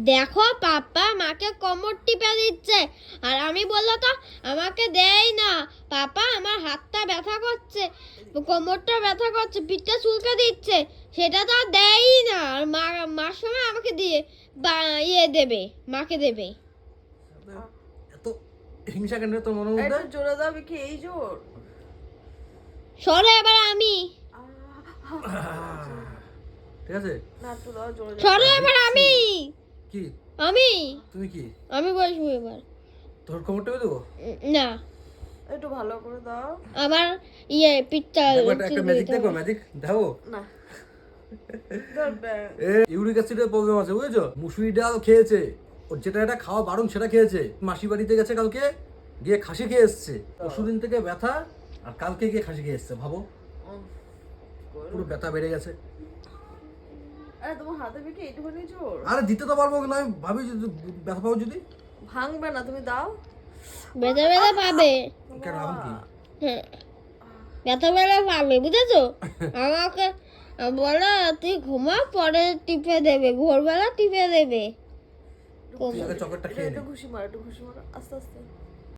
দেখো পাপা মাকে কোমর টিপে দিচ্ছে, আর আমি বললো তো আমাকে দেয় না। পাপা আমার হাতটা ব্যথা করছে, কোমরটা ব্যথা করছে, পিঠটা চুলকে দিচ্ছে, সেটা তো আর দেয়ই না। আর মার সময় আমাকে দিয়ে দেবে, মাকে দেবে। এত হিংসা কেন তোর মনের মধ্যে? একটু জোরে দাও কি এই জোর? সরে এবার আমি, ঠিক আছে না একটু দাও জোরে জোরে। সরে এবার আমি, কি আমি তুমি কি আমি বসবো এবার। তোর কোমর টেপে দেবো? না, একটু ভালো করে দাও। আমার পিঠটা দেখো একটা ম্যাজিক দেখো, ম্যাজিক দেখো। না ধর ইউরিক অ্যাসিডের প্রবলেম আছে বুঝেছো? মুসুরি ডাল খেয়েছে, ওর যেটা এটা খাওয়া বারণ সেটা খেয়েছে। মাসি বাড়িতে গেছে কালকে, গিয়ে খাসি খেয়ে এসছে। পরশুদিন থেকে ব্যথা, আর কালকে গিয়ে খাসি খেয়ে এসছে। ভাবো, পুরো ব্যথা বেড়ে গেছে। আরে তোমার হাতে কি এইটুখানি জোর? আরে দিতে তো পারবো না, আমি ভাবি যদি ব্যথা পাবো যদি। ভাঙবে না, তুমি দাও। ব্যথা ব্যথা পাবে। কেন এখন কি? হ্যাঁ, ব্যথা ব্যথা পাবে, বুঝেছো? আমাকে বলো তুই ঘুমা, পরে টিপে দেবে, ভোরবেলা টিপে দেবে। তুই আগে চকলেটটা খেয়ে নে। একটু ঘুষি মারো, একটু ঘুষি মারো আস্তে আস্তে।